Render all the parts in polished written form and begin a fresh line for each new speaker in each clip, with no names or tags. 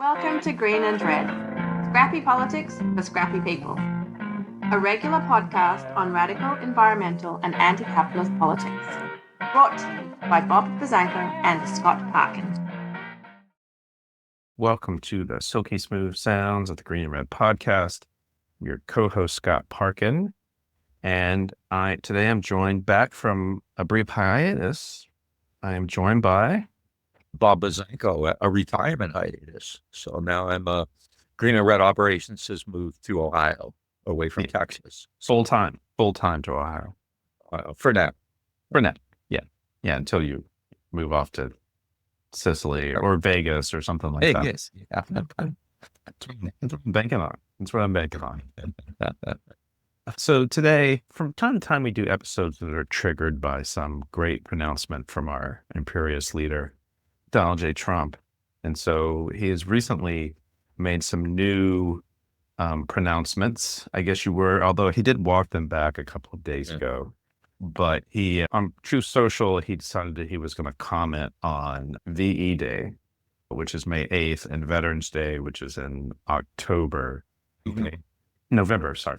Welcome to Green and Red, Scrappy Politics for Scrappy People, a regular podcast on radical environmental and anti-capitalist politics, brought to you by Bob Bazanko and Scott Parkin.
Welcome to the silky smooth sounds of the Green and Red podcast. I'm your co-host Scott Parkin, and today I'm joined back from a brief hiatus. I am joined by
Bob Bazanko, a retirement hiatus. So now I'm Green and Red Operations has moved to Ohio, away from Texas.
full time to Ohio.
For now.
Yeah, until you move off to Sicily or Vegas or something like that.
Vegas, yeah.
That's what I'm banking on. That's what I'm banking on. So today, from time to time, we do episodes that are triggered by some great pronouncement from our imperious leader, Donald J. Trump. And so he has recently made some new pronouncements. I guess although he did walk them back a couple of days ago. But he, on Truth Social, he decided that he was going to comment on VE Day, which is May 8th, and Veterans Day, which is in November, sorry.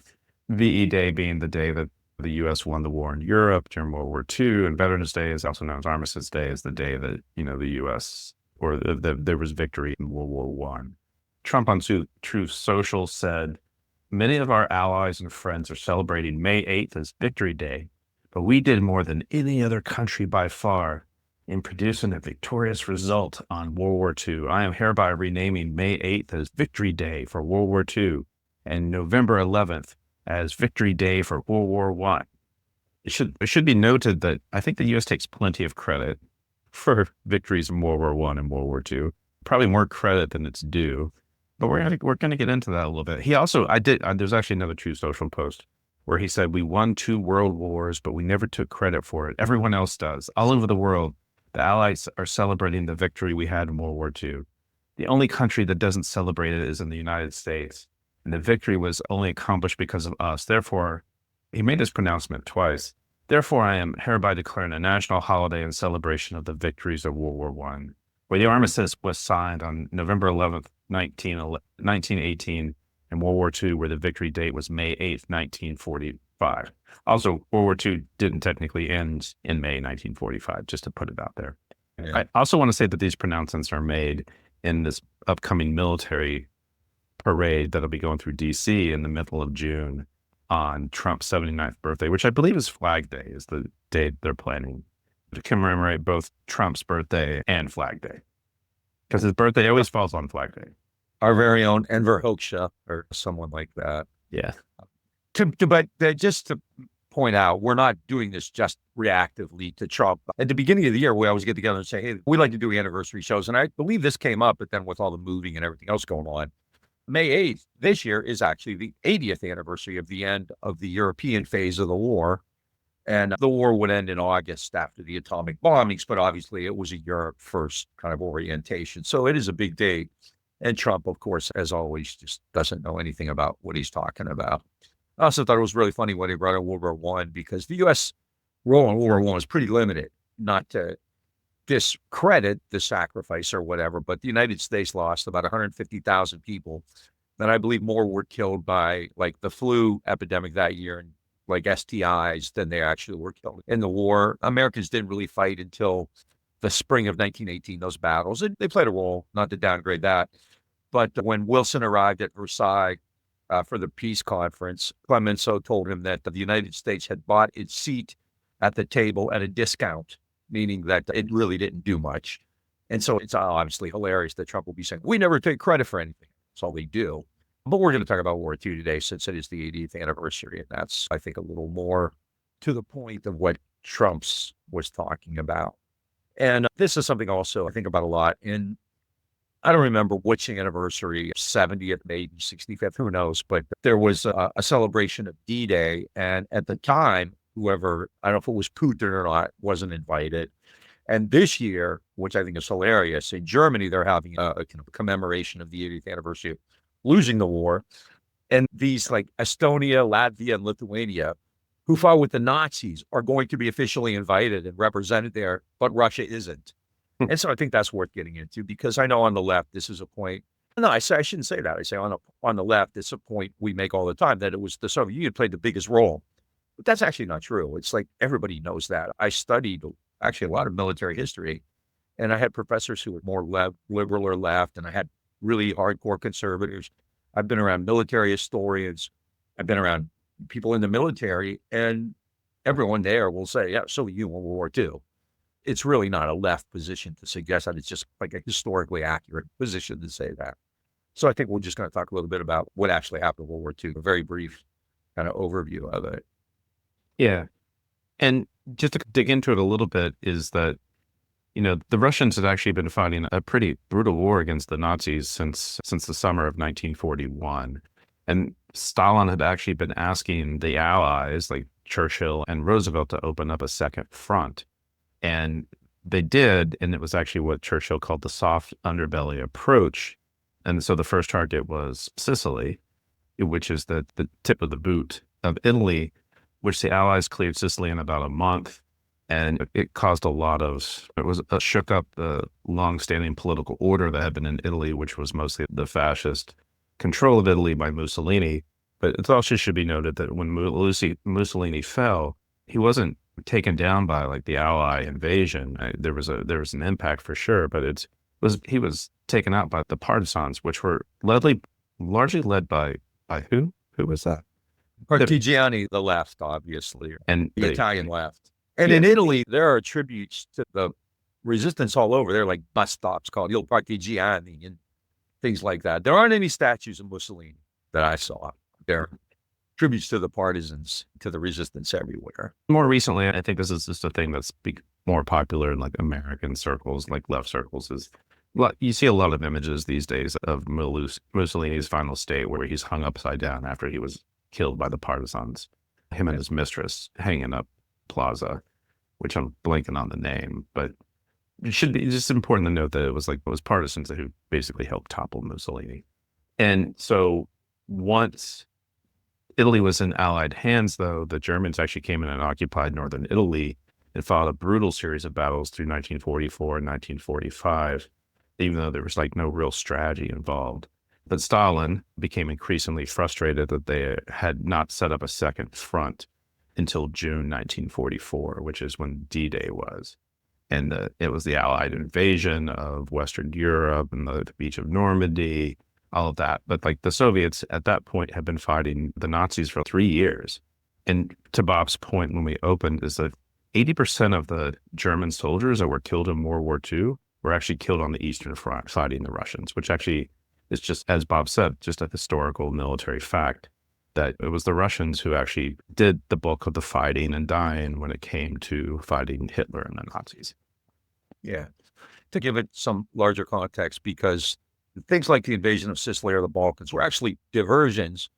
VE Day being the day that the U.S. won the war in Europe during World War II, and Veterans Day is also known as Armistice Day, is the day that, the U.S. or there was victory in World War I. Trump on Truth Social said, "Many of our allies and friends are celebrating May 8th as Victory Day, but we did more than any other country by far in producing a victorious result on World War II. I am hereby renaming May 8th as Victory Day for World War II and November 11th as Victory Day for World War I. It should be noted that I think the U.S. takes plenty of credit for victories in World War I and World War II, probably more credit than it's due. But we're gonna get into that a little bit. He also, there's actually another True Social post where he said, "We won 2 world wars, but we never took credit for it. Everyone else does. All over the world, the Allies are celebrating the victory we had in World War II. The only country that doesn't celebrate it is in the United States. And the victory was only accomplished because of us. Therefore," he made this pronouncement twice, "therefore, I am hereby declaring a national holiday in celebration of the victories of World War I, where the armistice was signed on November 11th, 1918, and World War II, where the victory date was May 8th, 1945. Also, World War II didn't technically end in May 1945, just to put it out there." Yeah. I also want to say that these pronouncements are made in this upcoming military parade that'll be going through D.C. in the middle of June on Trump's 79th birthday, which I believe is Flag Day, is the day they're planning to commemorate both Trump's birthday and Flag Day. Because his birthday always falls on Flag Day.
Our very own Enver Hoxha or someone like that.
Yeah.
But just to point out, we're not doing this just reactively to Trump. At the beginning of the year, we always get together and say, hey, we like to do anniversary shows. And I believe this came up, but then with all the moving and everything else going on, May 8th this year is actually the 80th anniversary of the end of the European phase of the war. And the war would end in August after the atomic bombings, but obviously it was a Europe first kind of orientation. So it is a big day. And Trump, of course, as always, just doesn't know anything about what he's talking about. I also thought it was really funny when he brought up World War I, because the U.S. role in World War I was pretty limited, not to discredit the sacrifice or whatever, but the United States lost about 150,000 people. And I believe more were killed by like the flu epidemic that year and like STIs than they actually were killed in the war. Americans didn't really fight until the spring of 1918, those battles. They played a role, not to downgrade that. But when Wilson arrived at Versailles for the peace conference, Clemenceau told him that the United States had bought its seat at the table at a discount, meaning that it really didn't do much. And so it's obviously hilarious that Trump will be saying, we never take credit for anything. That's all they do. But we're going to talk about World War II today, since it is the 80th anniversary. And that's, I think, a little more to the point of what Trump's was talking about. And this is something also I think about a lot. And I don't remember which anniversary, 70th, maybe 65th, who knows. But there was a celebration of D-Day. And at the time, whoever, I don't know if it was Putin or not, wasn't invited. And this year, which I think is hilarious, in Germany, they're having a commemoration of the 80th anniversary of losing the war. And these like Estonia, Latvia, and Lithuania, who fought with the Nazis, are going to be officially invited and represented there, but Russia isn't. And so I think that's worth getting into, because I know on the left, this is a point No, I shouldn't say that. I say on the left, it's a point we make all the time that it was the Soviet Union played the biggest role. But that's actually not true. It's like everybody knows that. I studied actually a lot of military history, and I had professors who were more liberal or left, and I had really hardcore conservatives. I've been around military historians. I've been around people in the military, and everyone there will say, yeah, Soviet Union, World War II. It's really not a left position to suggest that. It's just like a historically accurate position to say that. So I think we're just going to talk a little bit about what actually happened in World War II, a very brief kind of overview of it.
Yeah. And just to dig into it a little bit is that, the Russians had actually been fighting a pretty brutal war against the Nazis since the summer of 1941. And Stalin had actually been asking the Allies, like Churchill and Roosevelt, to open up a second front. And they did, and it was actually what Churchill called the soft underbelly approach. And so the first target was Sicily, which is the tip of the boot of Italy, which the Allies cleared Sicily in about a month. And it caused shook up the long-standing political order that had been in Italy, which was mostly the fascist control of Italy by Mussolini. But it also should be noted that when Mussolini fell, he wasn't taken down by like the Ally invasion. There was an impact for sure, but he was taken out by the partisans, which were largely led by who? Who was that?
Partigiani, the left, obviously,
and
the Italian left. And in Italy, there are tributes to the resistance all over. There are like bus stops called Il Partigiani and things like that. There aren't any statues of Mussolini that I saw. There are tributes to the partisans, to the resistance everywhere.
More recently, I think this is just a thing that's more popular in like American circles, like left circles. You see a lot of images these days of Mussolini's final state where he's hung upside down after he was killed by the partisans. Him and his mistress hanging up Plaza, which I'm blanking on the name, but it's just important to note that it was partisans who basically helped topple Mussolini. And so once Italy was in Allied hands, though, the Germans actually came in and occupied northern Italy and fought a brutal series of battles through 1944 and 1945, even though there was like no real strategy involved. But Stalin became increasingly frustrated that they had not set up a second front until June 1944, which is when D-Day was. And it was the Allied invasion of Western Europe and the beach of Normandy, all of that. But like the Soviets at that point had been fighting the Nazis for 3 years. And to Bob's point when we opened is that 80% of the German soldiers that were killed in World War II were actually killed on the Eastern Front fighting the Russians, which actually is just, as Bob said, just a historical military fact that it was the Russians who actually did the bulk of the fighting and dying when it came to fighting Hitler and the Nazis.
Yeah. To give it some larger context, because things like the invasion of Sicily or the Balkans were actually diversions,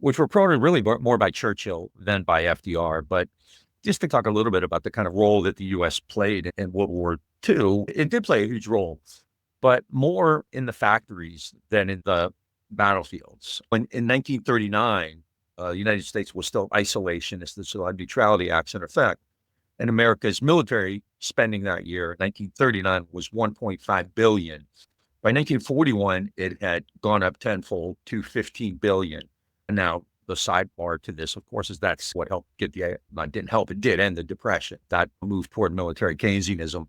which were promoted really more by Churchill than by FDR. But just to talk a little bit about the kind of role that the U.S. played in World War II, it did play a huge role, but more in the factories than in the battlefields. In 1939, the United States was still isolationist, the Allied Neutrality Act's in effect. And America's military spending that year, 1939, was $1.5 billion. By 1941, it had gone up tenfold to $15 billion. And now the sidebar to this, of course, is that's what helped it did end the Depression. That moved toward military Keynesianism.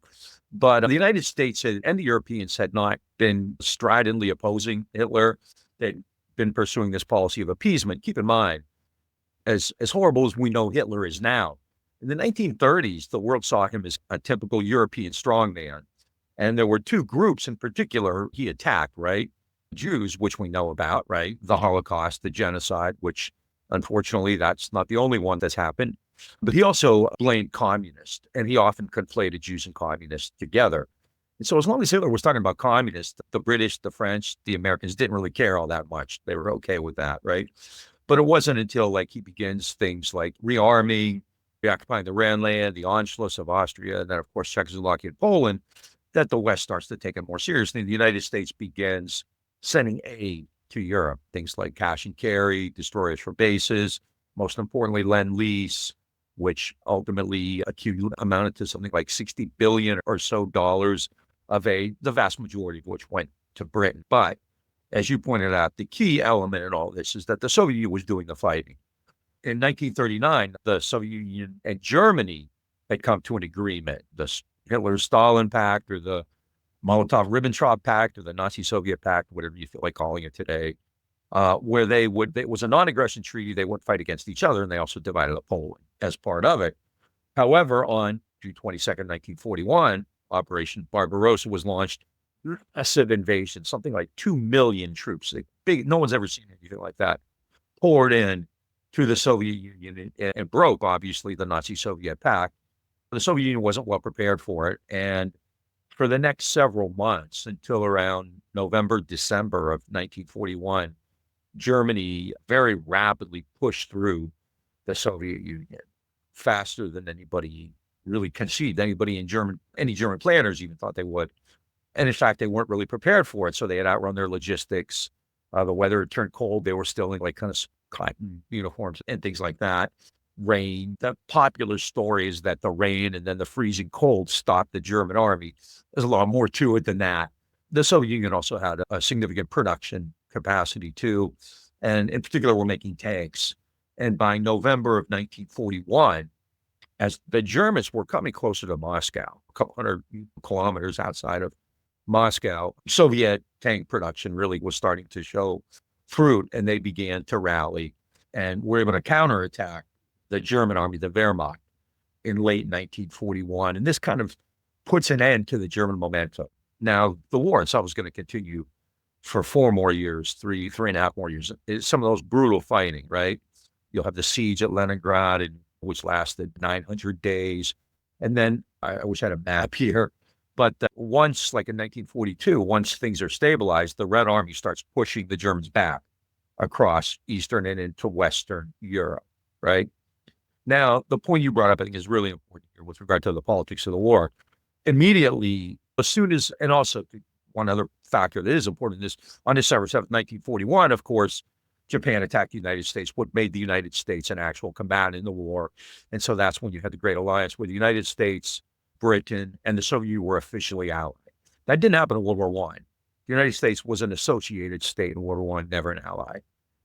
But the United States and the Europeans had not been stridently opposing Hitler. They'd been pursuing this policy of appeasement. Keep in mind, as horrible as we know Hitler is now, in the 1930s, the world saw him as a typical European strongman. And there were two groups in particular he attacked, right? Jews, which we know about, right? The Holocaust, the genocide, which unfortunately, that's not the only one that's happened. But he also blamed communists, and he often conflated Jews and communists together. And so as long as Hitler was talking about communists, the British, the French, the Americans didn't really care all that much. They were okay with that, right? But it wasn't until like he begins things like rearming, reoccupying the Rhineland, the Anschluss of Austria, and then of course Czechoslovakia and Poland, that the West starts to take it more seriously. The United States begins sending aid to Europe, things like cash and carry, destroyers for bases, most importantly, Lend-Lease, which ultimately amounted to something like $60 billion or so of aid, the vast majority of which went to Britain. But as you pointed out, the key element in all this is that the Soviet Union was doing the fighting. In 1939, the Soviet Union and Germany had come to an agreement, the Hitler-Stalin Pact or the Molotov-Ribbentrop Pact or the Nazi-Soviet Pact, whatever you feel like calling it today, where it was a non-aggression treaty. They wouldn't fight against each other, and they also divided up Poland as part of it. However, on June 22nd, 1941, Operation Barbarossa was launched, massive invasion, something like 2 million troops. No one's ever seen anything like that, poured in to the Soviet Union and broke, obviously, the Nazi-Soviet Pact. The Soviet Union wasn't well prepared for it. And for the next several months, until around November, December of 1941, Germany very rapidly pushed through the Soviet Union faster than anybody really conceived. Any German planners even thought they would. And in fact, they weren't really prepared for it. So they had outrun their logistics. The weather had turned cold. They were still in like kind of cotton uniforms and things like that. Rain. The popular story is that the rain and then the freezing cold stopped the German army. There's a lot more to it than that. The Soviet Union also had a significant production capacity too. And in particular, we're making tanks. And by November of 1941, as the Germans were coming closer to Moscow, a couple hundred kilometers outside of Moscow, Soviet tank production really was starting to show fruit, and they began to rally and were able to counterattack the German army, the Wehrmacht, in late 1941. And this kind of puts an end to the German momentum. Now, the war itself is going to continue for 4 more years, three and a half more years. It's some of those brutal fighting, right? You'll have the siege at Leningrad, which lasted 900 days. And then, I wish I had a map here, but once, like in 1942, once things are stabilized, the Red Army starts pushing the Germans back across Eastern and into Western Europe, right? Now, the point you brought up, I think, is really important here with regard to the politics of the war. Immediately, as soon as, and also one other factor that is important is on December 7th, 1941, of course, Japan attacked the United States, what made the United States an actual combatant in the war. And so that's when you had the Great Alliance, where the United States, Britain, and the Soviet Union were officially allied. That didn't happen in World War I. The United States was an associated state in World War I, never an ally.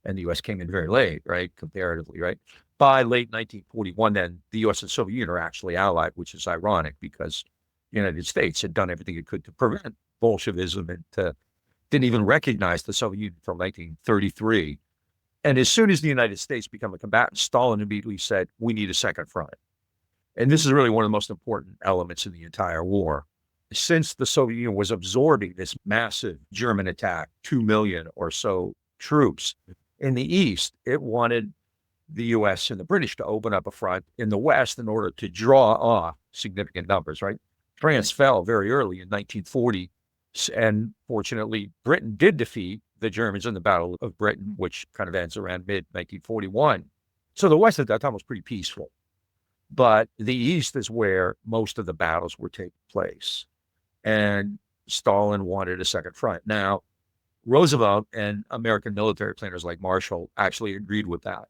And the U.S. came in very late, right, comparatively, right? By late 1941, then, the U.S. and Soviet Union are actually allied, which is ironic because the United States had done everything it could to prevent Bolshevism and didn't even recognize the Soviet Union until 1933. And as soon as the United States became a combatant, Stalin immediately said, we need a second front. And this is really one of the most important elements in the entire war. Since the Soviet Union was absorbing this massive German attack, 2 million or so troops in the East, it wanted the U.S. and the British to open up a front in the West in order to draw off significant numbers, right? France fell very early in 1940. And fortunately, Britain did defeat the Germans in the Battle of Britain, which kind of ends around mid-1941. So the West at that time was pretty peaceful. But the East is where most of the battles were taking place. And Stalin wanted a second front. Now, Roosevelt and American military planners like Marshall actually agreed with that,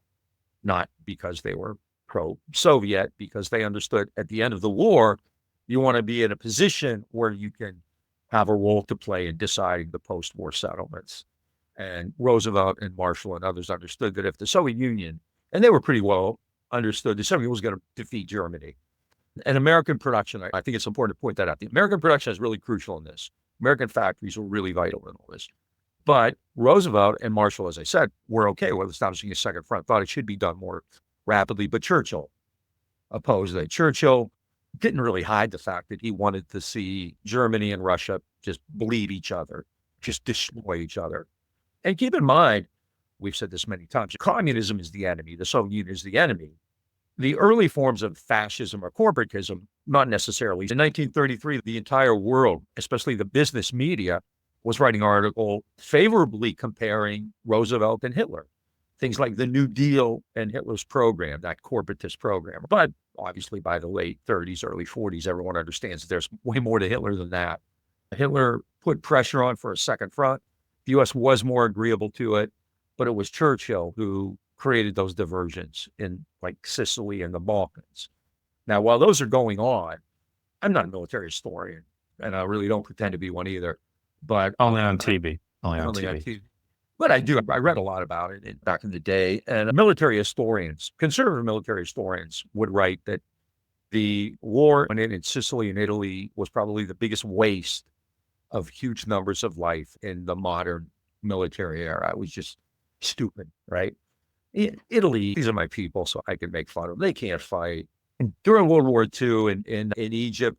not because they were pro-Soviet, because they understood at the end of the war, you want to be in a position where you can have a role to play in deciding the post-war settlements. And Roosevelt and Marshall and others understood that if the Soviet Union, and they were pretty well understood, the Soviet Union was going to defeat Germany. And American production, I think it's important to point that out. The American production is really crucial in this. American factories were really vital in all this. But Roosevelt and Marshall, as I said, were okay with establishing a second front, thought it should be done more rapidly. But Churchill opposed it. Churchill didn't really hide the fact that he wanted to see Germany and Russia just bleed each other, just destroy each other. And keep in mind, we've said this many times, communism is the enemy, the Soviet Union is the enemy. The early forms of fascism or corporatism, not necessarily. In 1933, the entire world, especially the business media, was writing an article favorably comparing Roosevelt and Hitler. Things like the New Deal and Hitler's program, that corporatist program. But obviously by the late 30s, early 40s, everyone understands that there's way more to Hitler than that. Hitler put pressure on for a second front. The U.S. was more agreeable to it, but it was Churchill who created those diversions in like Sicily and the Balkans. Now, while those are going on, I'm not a military historian, and I really don't pretend to be one either. But
only on TV. only on
Only on
TV.
TV. But I read a lot about it back in the day. And military historians, conservative military historians would write that the war in Sicily and Italy was probably the biggest waste of huge numbers of life in the modern military era. It was just stupid, right? Italy, these are my people, so I can make fun of them. They can't fight. And during World War II in Egypt,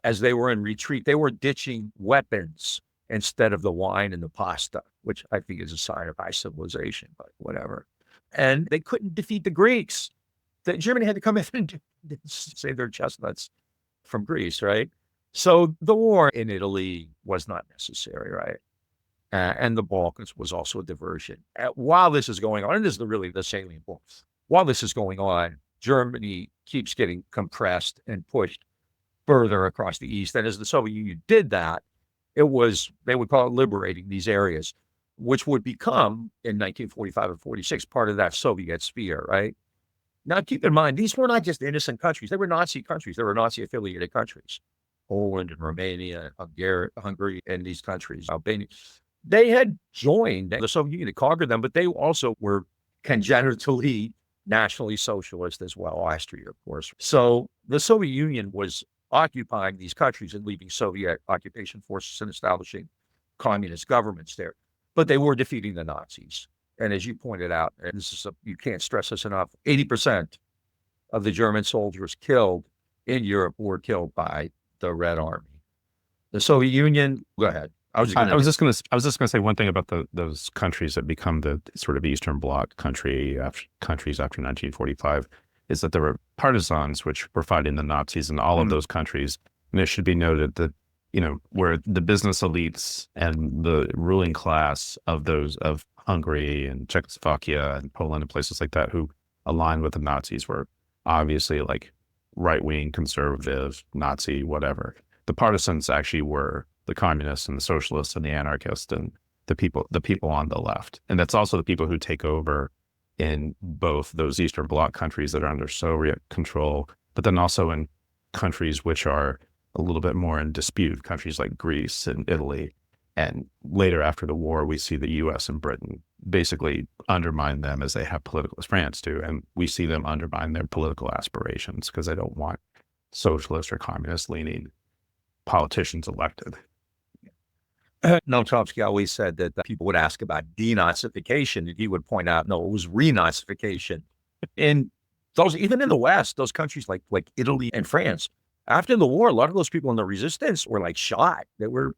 as they were in retreat, they were ditching weapons instead of the wine and the pasta, which I think is a sign of high civilization, but whatever. And they couldn't defeat the Greeks. Germany had to come in and save their chestnuts from Greece, right? So the war in Italy was not necessary, right? And the Balkans was also a diversion. While this is going on, and this is really the salient point, while this is going on, Germany keeps getting compressed and pushed further across the east. And as the Soviet Union did that, they would call it liberating these areas, which would become in 1945 and 46 part of that Soviet sphere, right? Now, keep in mind, these were not just innocent countries. They were Nazi countries. They were Nazi-affiliated countries. Poland and Romania, Hungary, and these countries, Albania. They had joined the Soviet Union to conquer them, but they also were congenitally nationally socialist as well, Austria, of course. So the Soviet Union was occupying these countries and leaving Soviet occupation forces and establishing communist governments there. But they were defeating the Nazis. And as you pointed out, and you can't stress this enough, 80% of the German soldiers killed in Europe were killed by the Red Army. The Soviet Union, go ahead.
I was just going to say one thing about those countries that become the sort of Eastern Bloc countries after 1945 is that there were partisans which were fighting the Nazis in all of those countries. And it should be noted that, where the business elites and the ruling class of Hungary and Czechoslovakia and Poland and places like that who aligned with the Nazis were obviously like right-wing, conservative, Nazi, whatever. The partisans actually were the communists and the socialists and the anarchists and the people on the left. And that's also the people who take over in both those Eastern Bloc countries that are under Soviet control, but then also in countries which are a little bit more in dispute, countries like Greece and Italy. And later after the war, we see the US and Britain basically undermine them as France do. And we see them undermine their political aspirations because they don't want socialist or communist leaning politicians elected.
Noam Chomsky always said that people would ask about denazification, and he would point out, no, it was renazification. In those, even in the West, those countries like Italy and France, after the war, a lot of those people in the resistance were like shot. They were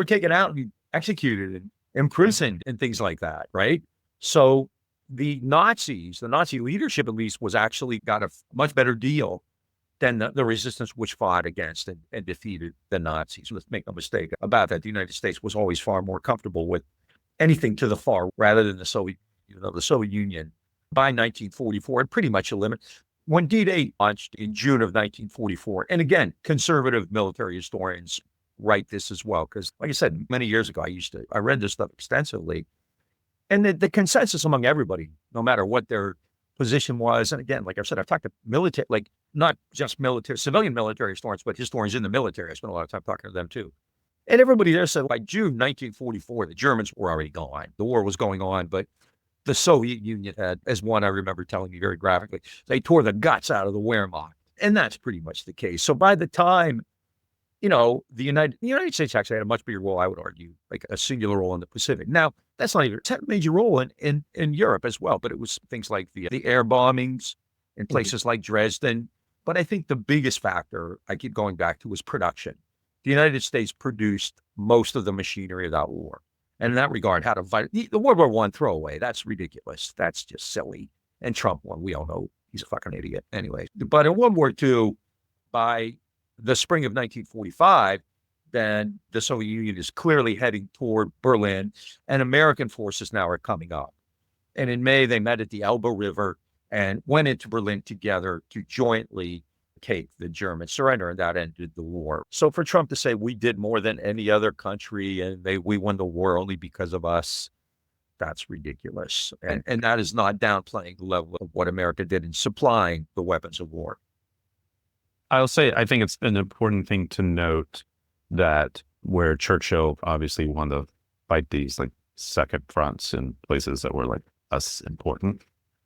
taken out and executed and imprisoned and things like that, right? So the Nazi leadership at least was actually got a much better deal than the resistance which fought against and defeated the Nazis. Let's make no mistake about that. The United States was always far more comfortable with anything to the far rather than the Soviet Union by 1944, and pretty much eliminated. When D-Day launched in June of 1944, and again, conservative military historians write this as well, because like I said, many years ago, I read this stuff extensively, and the consensus among everybody, no matter what their position was, and again, like I said, I've talked to military, like not just civilian military historians, but historians in the military. I spent a lot of time talking to them too. And everybody there said by June 1944, the Germans were already gone. The war was going on, but the Soviet Union had, as one I remember telling me very graphically, they tore the guts out of the Wehrmacht. And that's pretty much the case. So by the time, the United States actually had a much bigger role, I would argue, like a singular role in the Pacific. Now, that's not even a major role in Europe as well, but it was things like the air bombings in places like Dresden. But I think the biggest factor I keep going back to was production. The United States produced most of the machinery of that war. And in that regard, had a the World War I throwaway. That's ridiculous. That's just silly. And Trump won. We all know he's a fucking idiot anyway. But in World War II, by the spring of 1945, then the Soviet Union is clearly heading toward Berlin, and American forces now are coming up. And in May, they met at the Elbe River and went into Berlin together to jointly take the German surrender, and that ended the war. So for Trump to say we did more than any other country and we won the war only because of us, that's ridiculous. And that is not downplaying the level of what America did in supplying the weapons of war.
I'll say, I think it's an important thing to note that where Churchill obviously won the fight these like second fronts in places that were like less important.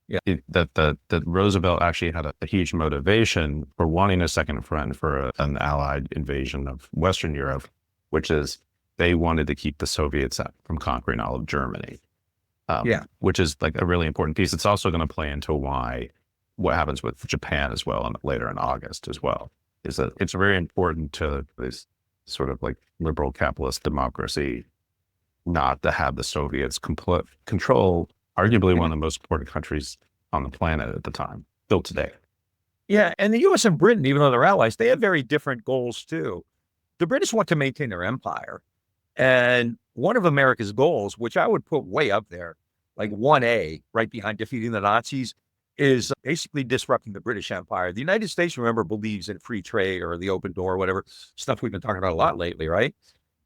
Yeah.
That Roosevelt actually had a huge motivation for wanting a second front for an Allied invasion of Western Europe, which is they wanted to keep the Soviets from conquering all of Germany. Which is like a really important piece. It's also going to play into what happens with Japan as well, and later in August as well. Is that it's very important to this sort of like liberal capitalist democracy not to have the Soviets control arguably one of the most important countries on the planet at the time, still today.
Yeah, and the U.S. and Britain, even though they're allies, they have very different goals too. The British want to maintain their empire. And one of America's goals, which I would put way up there, like 1A, right behind defeating the Nazis, is basically disrupting the British Empire. The United States, remember, believes in free trade or the open door, whatever stuff we've been talking about a lot lately, right?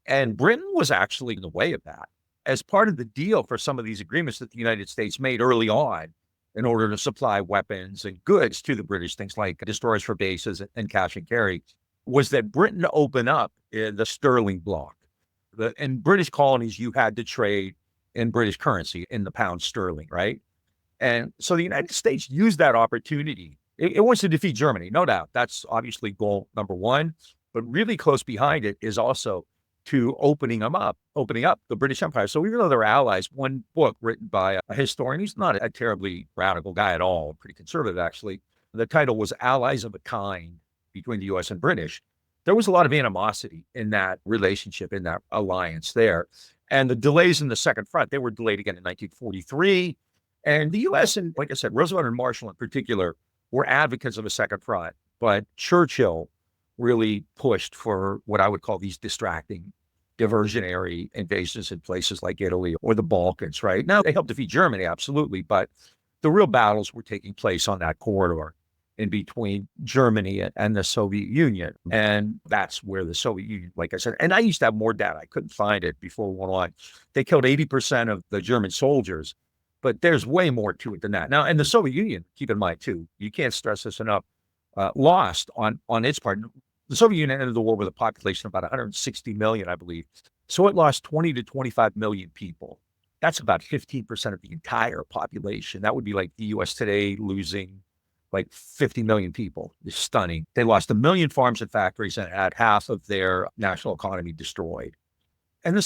And Britain was actually in the way of that. As part of the deal for some of these agreements that the United States made early on in order to supply weapons and goods to the British, things like destroyers for bases and cash and carry, was that Britain opened up the sterling bloc. In British colonies, you had to trade in British currency, in the pound sterling, right? And so the United States used that opportunity. It wants to defeat Germany, no doubt. That's obviously goal number one. But really close behind it is also to opening up the British Empire. So even though they're allies, one book written by a historian, he's not a terribly radical guy at all, pretty conservative actually. The title was Allies of a Kind between the US and British. There was a lot of animosity in that relationship, in that alliance there. And the delays in the Second Front, they were delayed again in 1943. And the US and, like I said, Roosevelt and Marshall in particular were advocates of a Second Front. But Churchill really pushed for what I would call these distracting, diversionary invasions in places like Italy or the Balkans, right? Now, they helped defeat Germany, absolutely, but the real battles were taking place on that corridor in between Germany and the Soviet Union. And that's where the Soviet Union, like I said, and I used to have more data. I couldn't find it before we went on. They killed 80% of the German soldiers, but there's way more to it than that. Now, and the Soviet Union, keep in mind too, you can't stress this enough, lost on its part. The Soviet Union ended the war with a population of about 160 million, I believe. So it lost 20 to 25 million people. That's about 15% of the entire population. That would be like the US today losing like 50 million people. It's stunning. They lost 1 million farms and factories and had half of their national economy destroyed. And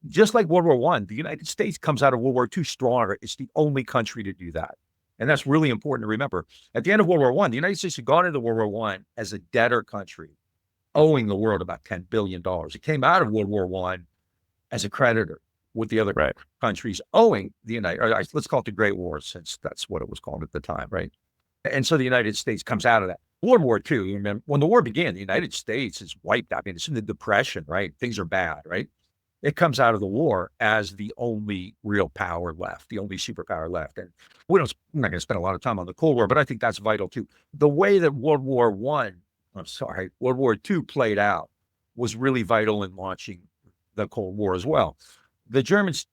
just like World War I, the United States comes out of World War II stronger. It's the only country to do that. And that's really important to remember. At the end of World War I, the United States had gone into World War I as a debtor country, owing the world about $10 billion. It came out of World War I as a creditor, with the other countries owing the let's call it the Great War, since that's what it was called at the time, right? And so the United States comes out of that. World War II, you remember, when the war began, the United States is wiped out. I mean, it's in the Depression, right? Things are bad, right? It comes out of the war as the only real power left, the only superpower left. And we're not going to spend a lot of time on the Cold War, but I think that's vital too. The way that World War II played out was really vital in launching the Cold War as well. The Germans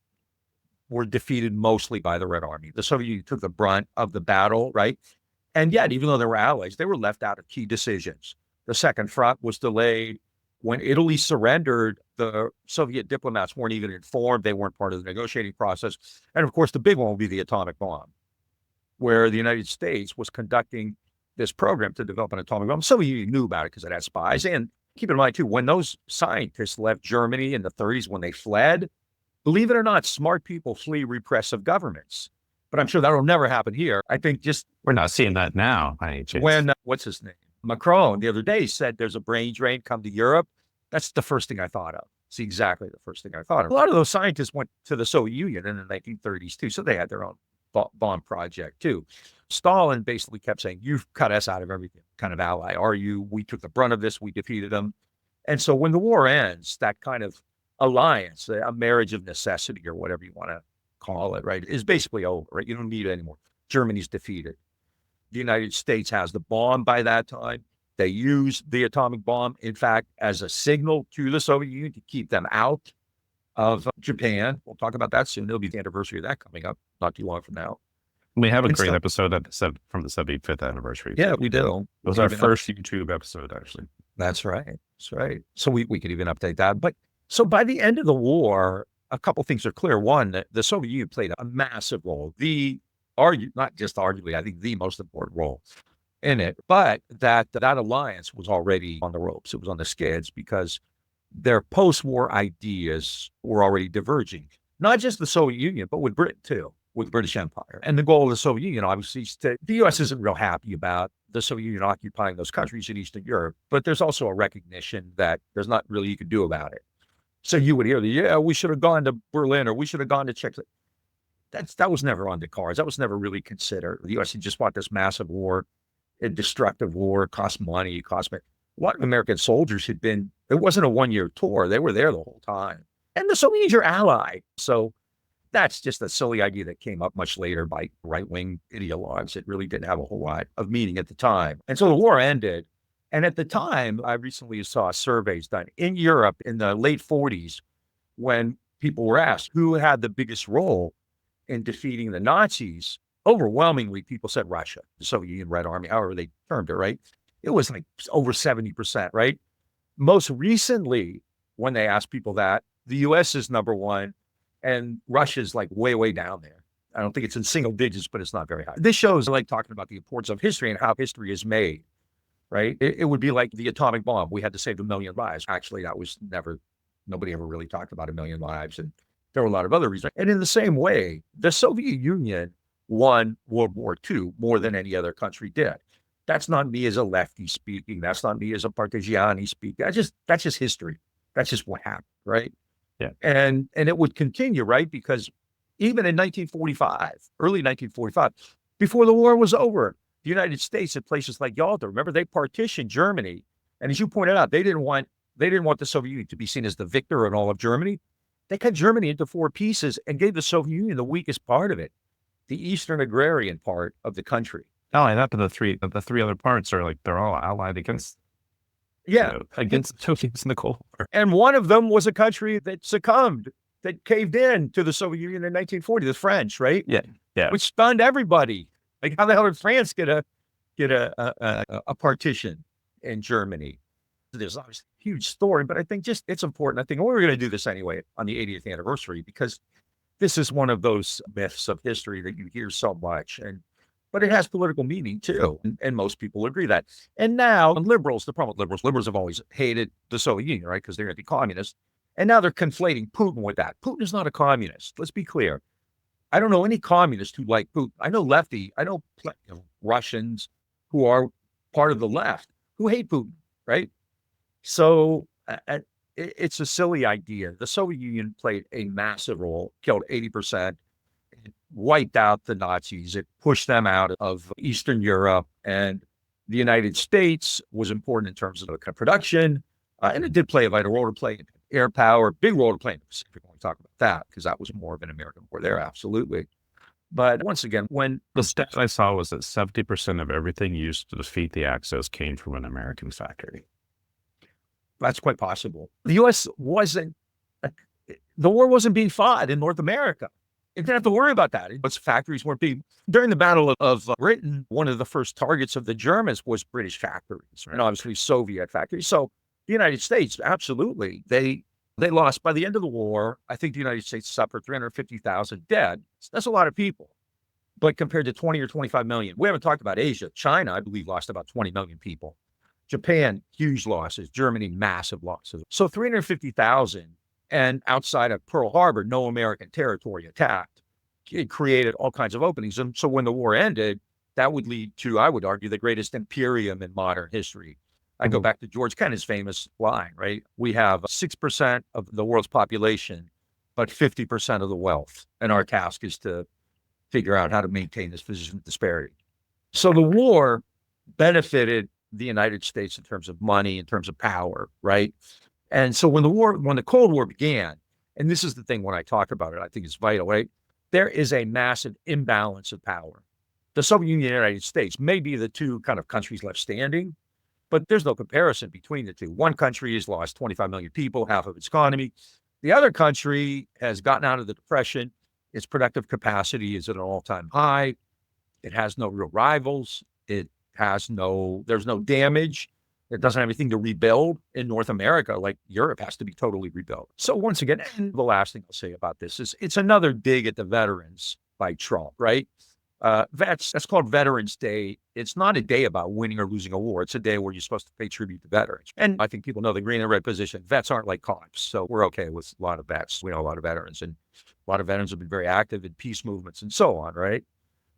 were defeated mostly by the Red Army. The Soviet Union took the brunt of the battle, right? And yet, even though they were allies, they were left out of key decisions. The Second Front was delayed. When Italy surrendered, the Soviet diplomats weren't even informed. They weren't part of the negotiating process. And of course, the big one will be the atomic bomb, where the United States was conducting this program to develop an atomic bomb. The Soviet Union knew about it because it had spies. And keep in mind, too, when those scientists left Germany in the 30s, when they fled, believe it or not, smart people flee repressive governments. But I'm sure that'll never happen here. I think just...
We're not seeing that now, by any chance.
When, what's his name? Macron the other day said there's a brain drain come to Europe. That's the first thing I thought of. It's exactly the first thing I thought of. A lot of those scientists went to the Soviet Union in the 1930s too, so they had their own bomb project too. Stalin basically kept saying, "You've cut us out of everything. Kind of ally are you? We took the brunt of this. We defeated them." And so when the war ends, that kind of alliance, a marriage of necessity or whatever you want to call it, right, is basically over. Right? You don't need it anymore. Germany's defeated. The United States has the bomb by that time. They use the atomic bomb, in fact, as a signal to the Soviet Union to keep them out of Japan. We'll talk about that soon. There'll be the anniversary of that coming up not too long from now.
We have a great episode from the 75th anniversary.
Yeah, we do.
It was our first YouTube episode, actually.
That's right. That's right. So we could even update that. But so by the end of the war, a couple things are clear. One, that the Soviet Union played a massive role. Not just arguably, I think the most important role in it, but that alliance was already on the ropes. It was on the skids because their post-war ideas were already diverging. Not just the Soviet Union, but with Britain too, with the British Empire. And the goal of the Soviet Union, obviously, is the U.S. isn't real happy about the Soviet Union occupying those countries in Eastern Europe, but there's also a recognition that there's not really you can do about it. So you would hear we should have gone to Berlin or we should have gone to Czech. That was never on the cards. That was never really considered. The U.S. just fought this massive war, a destructive war, cost money, a lot of American soldiers it wasn't a one-year tour. They were there the whole time. And the Soviet Union's your ally. So that's just a silly idea that came up much later by right-wing ideologues. It really didn't have a whole lot of meaning at the time. And so the war ended. And at the time, I recently saw surveys done in Europe in the late 40s when people were asked who had the biggest role in defeating the Nazis. Overwhelmingly, people said Russia, the Soviet Union Red Army, however they termed it, right? It was like over 70%, right? Most recently, when they asked people that, the U.S. is number one, and Russia's like way, way down there. I don't think it's in single digits, but it's not very high. This shows like talking about the importance of history and how history is made, right? It would be like the atomic bomb. We had to save 1 million lives. Actually, that was nobody ever really talked about 1 million lives. And there were a lot of other reasons. And in the same way, the Soviet Union won World War II more than any other country did. That's not me as a lefty speaking. That's not me as a Partigiani speaking. That's just history. That's just what happened, right?
Yeah.
And it would continue, right? Because even in 1945, early 1945, before the war was over, the United States at places like Yalta, remember they partitioned Germany. And as you pointed out, they didn't want the Soviet Union to be seen as the victor in all of Germany. They cut Germany into 4 pieces and gave the Soviet Union the weakest part of it, the Eastern agrarian part of the country.
Not only that, but the three other parts are like they're all allied against against the Soviets in the Cold War.
And one of them was a country that succumbed, that caved in to the Soviet Union in 1940, the French, right?
Yeah.
Which stunned everybody. Like, how the hell did France get a partition in Germany? There's obviously a huge story, but I think just it's important. I think we're going to do this anyway on the 80th anniversary because this is one of those myths of history that you hear so much, but it has political meaning too, and most people agree that. And now liberals, the problem with liberals have always hated the Soviet Union, right? Because they're anti-communist, and now they're conflating Putin with that. Putin is not a communist. Let's be clear. I don't know any communists who like Putin. I know Russians who are part of the left who hate Putin, right? So it's a silly idea. The Soviet Union played a massive role, killed 80%, wiped out the Nazis. It pushed them out of Eastern Europe. And the United States was important in terms of the production. And it did play a vital role to play in air power, big role to play in the Pacific when we talk about that, because that was more of an American war there, absolutely. But once again, when
the stat I saw was that 70% of everything used to defeat the Axis came from an American factory.
That's quite possible. The U.S. the war wasn't being fought in North America. You didn't have to worry about that. Its factories weren't being, during the Battle of Britain, one of the first targets of the Germans was British factories, and obviously Soviet factories. So the United States, absolutely, they lost. By the end of the war, I think the United States suffered 350,000 dead. That's a lot of people. But compared to 20 or 25 million, we haven't talked about Asia. China, I believe, lost about 20 million people. Japan, huge losses. Germany, massive losses. So 350,000, and outside of Pearl Harbor, no American territory attacked. It created all kinds of openings. And so when the war ended, that would lead to, I would argue, the greatest imperium in modern history. I go back to George Kennedy's famous line, right? We have 6% of the world's population, but 50% of the wealth. And our task is to figure out how to maintain this position of disparity. So the war benefited the United States in terms of money, in terms of power, right? And so when the Cold War began, and this is the thing when I talk about it, I think it's vital, right? There is a massive imbalance of power. The Soviet Union and the United States may be the two kind of countries left standing, but there's no comparison between the two. One country has lost 25 million people, half of its economy. The other country has gotten out of the Depression. Its productive capacity is at an all-time high. It has no real rivals. There's no damage. It doesn't have anything to rebuild in North America. Like Europe has to be totally rebuilt. So once again, and the last thing I'll say about this is it's another dig at the veterans by Trump, right? That's called Veterans Day. It's not a day about winning or losing a war. It's a day where you're supposed to pay tribute to veterans. And I think people know the green and red position. Vets aren't like cops. So we're okay with a lot of vets. We know a lot of veterans, and a lot of veterans have been very active in peace movements and so on, right?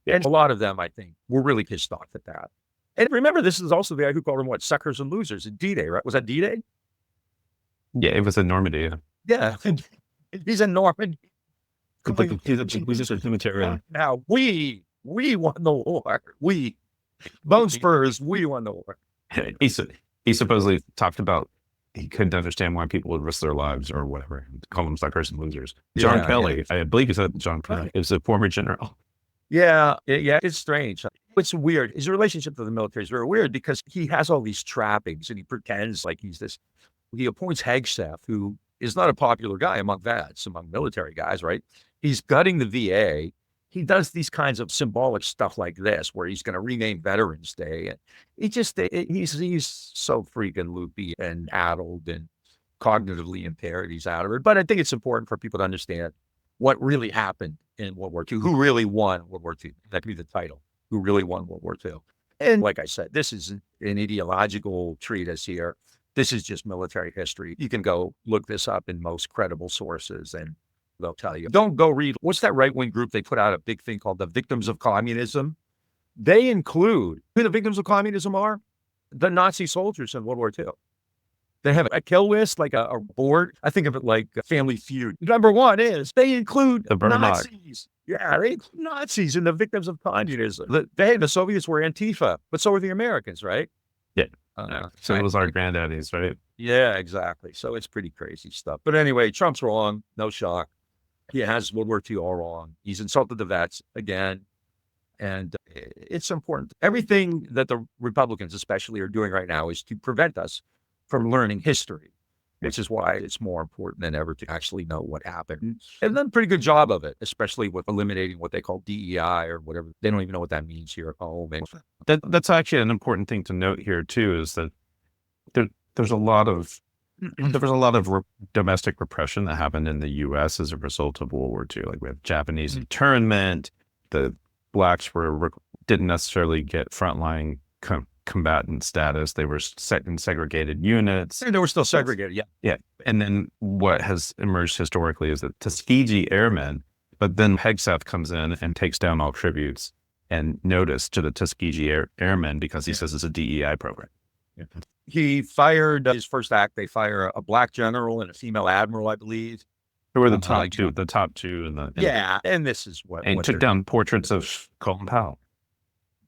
And a lot of them, I think, were really pissed off at that. And remember, this is also the guy who called them, suckers and losers at D-Day, right? Was that D-Day?
Yeah, it was in Normandy.
Yeah. He's in Normandy.
He's just a humanitarian.
Now, we won the war. Bone Spurs, we won the war.
He supposedly talked about he couldn't understand why people would risk their lives or whatever. Call them suckers and losers. John Kelly, I believe he said John Kelly, is a former general.
Yeah, it's strange. It's weird. His relationship to the military is very weird because he has all these trappings and he pretends like he's this. He appoints Hegseth, who is not a popular guy among vets, among military guys, right? He's gutting the VA. He does these kinds of symbolic stuff like this, where he's going to rename Veterans Day. And he's so freaking loopy and addled and cognitively impaired. He's out of it. But I think it's important for people to understand what really happened in World War II, who really won World War II. That could be the title, who really won World War II. And like I said, this is an ideological treatise here. This is just military history. You can go look this up in most credible sources and they'll tell you. Don't go read, what's that right-wing group? They put out a big thing called the Victims of Communism. They include, who the victims of communism are? The Nazi soldiers in World War II. They have a kill list, like a board. I think of it like a Family Feud. Number one is they include
The
Nazis. Yeah, they include Nazis in the victims of communism. The Soviets were Antifa, but so were the Americans, right?
Yeah. So it was our granddaddies, right?
Yeah, exactly. So it's pretty crazy stuff. But anyway, Trump's wrong. No shock. He has World War II all wrong. He's insulted the vets again. And it's important. Everything that the Republicans especially are doing right now is to prevent us from learning history, which is why it's more important than ever to actually know what happened. And done a pretty good job of it, especially with eliminating what they call DEI or whatever. They don't even know what that means here at home.
That's actually an important thing to note here too, is that there's a lot of domestic repression that happened in the U.S. as a result of World War II. Like we have Japanese internment. The blacks didn't necessarily get frontline combatant status. They were set in segregated units.
And they were still segregated, yeah.
Yeah. And then what has emerged historically is the Tuskegee Airmen, but then Hegseth comes in and takes down all tributes and notice to the Tuskegee Airmen because he says it's a DEI program.
Yeah. He fired his first act. They fire a black general and a female admiral, I believe.
Who were the top two,
and this is what.
And took down portraits of Colin Powell.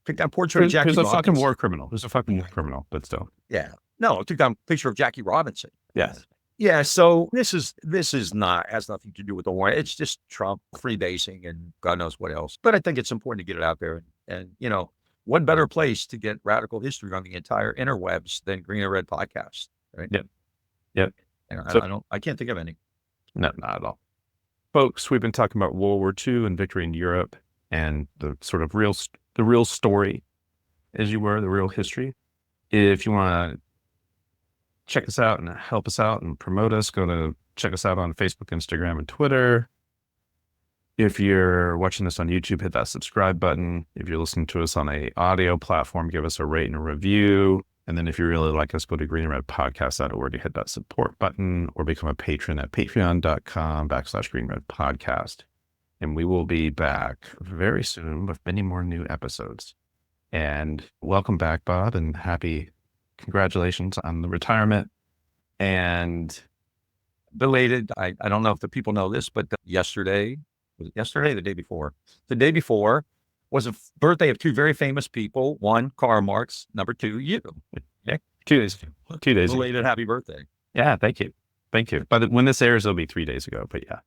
Took down portrait of Jackie Robinson.
Who's a fucking war criminal. Who's a fucking war criminal, but still.
Yeah. No, took down a picture of Jackie Robinson.
Yeah.
Yeah. So this is has nothing to do with the war. It's just Trump freebasing and God knows what else. But I think it's important to get it out there. And what better place to get radical history on the entire interwebs than Green and Red Podcast, right?
Yep.
And I can't think of any.
No, not at all. Folks, we've been talking about World War II and victory in Europe and the sort of real story, as you were, the real history. If you want to check us out and help us out and promote us, check us out on Facebook, Instagram, and Twitter. If you're watching this on YouTube, hit that subscribe button. If you're listening to us on an audio platform, give us a rate and a review. And then if you really like us, go to greenandredpodcast.org to hit that support button or become a patron at patreon.com/greenredpodcast. And we will be back very soon with many more new episodes. And welcome back, Bob, and happy congratulations on the retirement. And
belated, I don't know if the people know this, but yesterday, the day before? The day before was a birthday of two very famous people. One, Karl Marx. Number two, you.
Yeah, 2 days ago. 2 days ago.
Belated happy birthday.
Yeah, thank you. But when this airs, it'll be 3 days ago. But yeah.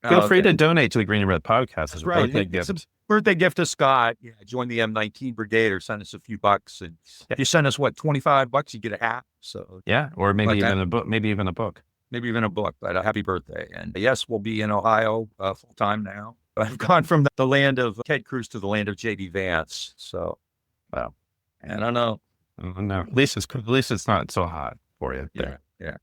Feel free to donate to the Green and Red Podcast as a birthday gift.
It's a birthday gift to Scott. Yeah, join the M19 Brigade or send us a few bucks. And if you send us, $25, you get a hat. So
yeah, or maybe even a book. Maybe even a book.
But a happy birthday. And yes, we'll be in Ohio full time now. I've gone from the land of Ted Cruz to the land of J.D. Vance. So, well, I don't know.
No, at least it's not so hot for you there.
Yeah.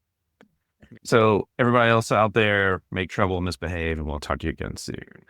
So everybody else out there, make trouble, misbehave, and we'll talk to you again soon.